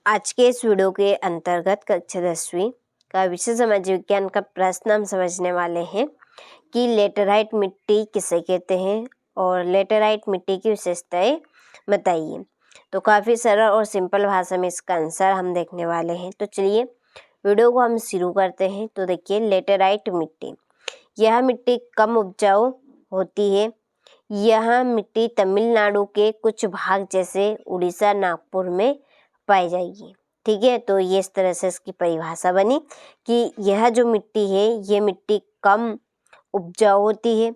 आज के इस वीडियो के अंतर्गत कक्षा 10वीं का विषय समाज विज्ञान का प्रश्न हम समझने वाले हैं कि लेटेराइट मिट्टी किसे कहते हैं और लेटेराइट मिट्टी की विशेषताएं बताइए। तो काफ़ी सरल और सिंपल भाषा में इसका आंसर हम देखने वाले हैं। तो चलिए वीडियो को हम शुरू करते हैं। तो देखिए, लेटेराइट मिट्टी, यह मिट्टी कम उपजाऊ होती है। यह मिट्टी तमिलनाडु के कुछ भाग जैसे उड़ीसा, नागपुर में पाई जाएगी। ठीक है, तो ये इस तरह से इसकी परिभाषा बनी कि यह जो मिट्टी है ये मिट्टी कम उपजाऊ होती है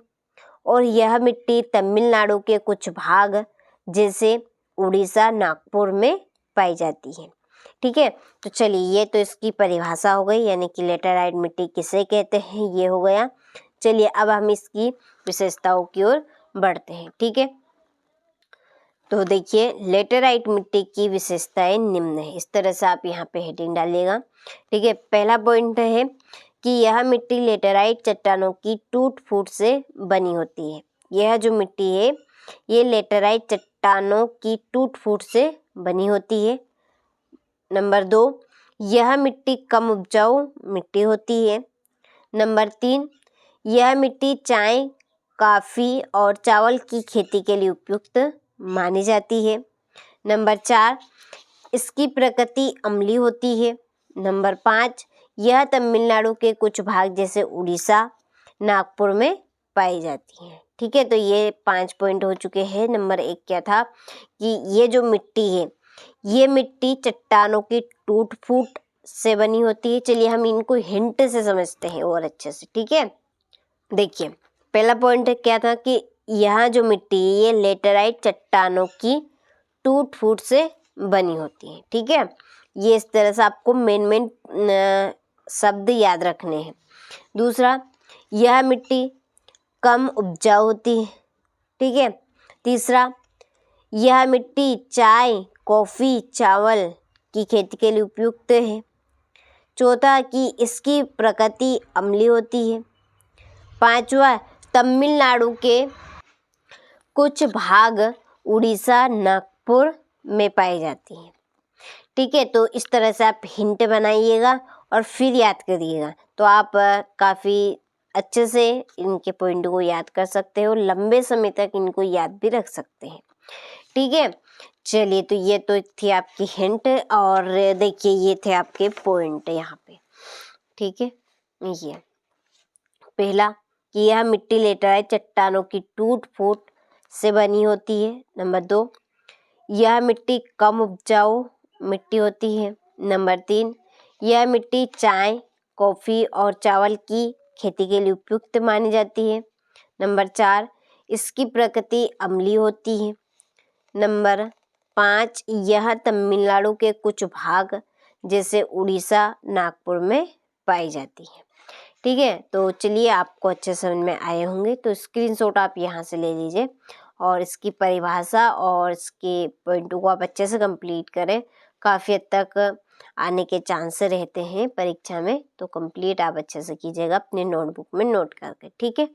और यह मिट्टी तमिलनाडु के कुछ भाग जैसे उड़ीसा, नागपुर में पाई जाती है। ठीक है, तो चलिए ये तो इसकी परिभाषा हो गई, यानी कि लेटेराइट मिट्टी किसे कहते हैं ये हो गया। चलिए अब हम इसकी विशेषताओं की ओर बढ़ते हैं। ठीक है, तो देखिए लेटेराइट मिट्टी की विशेषताएं निम्न है। इस तरह से आप यहाँ पे हेडिंग डालिएगा। ठीक है, पहला पॉइंट है कि यह मिट्टी लेटेराइट चट्टानों की टूट फूट से बनी होती है। यह जो मिट्टी है ये लेटेराइट चट्टानों की टूट फूट से बनी होती है। नंबर 2, यह मिट्टी कम उपजाऊ मिट्टी होती है। नंबर 3, यह मिट्टी चाय, कॉफ़ी और चावल की खेती के लिए उपयुक्त मानी जाती है। नंबर 4, इसकी प्रकृति अम्लीय होती है। नंबर 5, यह तमिलनाडु के कुछ भाग जैसे उड़ीसा, नागपुर में पाई जाती है। ठीक है, तो ये 5 पॉइंट हो चुके हैं। नंबर 1 क्या था कि ये जो मिट्टी है ये मिट्टी चट्टानों की टूट फूट से बनी होती है। चलिए हम इनको हिंट से समझते हैं और अच्छे से। ठीक है, देखिए पहला पॉइंट क्या था कि यह जो मिट्टी है ये लेटेराइट चट्टानों की टूट फूट से बनी होती है। ठीक है, ये इस तरह से आपको मेन शब्द याद रखने हैं। दूसरा, यह मिट्टी कम उपजाऊ होती है। ठीक है, तीसरा, यह मिट्टी चाय, कॉफ़ी, चावल की खेती के लिए उपयुक्त है। चौथा कि इसकी प्रकृति अम्लीय होती है। पांचवा, तमिलनाडु के कुछ भाग उड़ीसा, नागपुर में पाई जाती है। ठीक है, तो इस तरह से आप हिंट बनाइएगा और फिर याद करिएगा, तो आप काफ़ी अच्छे से इनके पॉइंट को याद कर सकते हो, लंबे समय तक इनको याद भी रख सकते हैं। ठीक है, चलिए तो ये तो थी आपकी हिंट और देखिए ये थे आपके पॉइंट यहाँ पे। ठीक है, ये पहला कि यह मिट्टी लेटेराइट चट्टानों की टूट फूट से बनी होती है। नंबर 2, यह मिट्टी कम उपजाऊ मिट्टी होती है। नंबर 3, यह मिट्टी चाय, कॉफ़ी और चावल की खेती के लिए उपयुक्त मानी जाती है। नंबर 4, इसकी प्रकृति अम्लीय होती है। नंबर 5, यह तमिलनाडु के कुछ भाग जैसे उड़ीसा, नागपुर में पाई जाती है। ठीक है, तो चलिए आपको अच्छे समझ में आए होंगे, तो स्क्रीनशॉट आप यहाँ से ले लीजिए और इसकी परिभाषा और इसके पॉइंटों को आप अच्छे से कंप्लीट करें। काफ़ी हद तक आने के चांस रहते हैं परीक्षा में, तो कंप्लीट आप अच्छे से कीजिएगा अपने नोटबुक में नोट करके। ठीक है।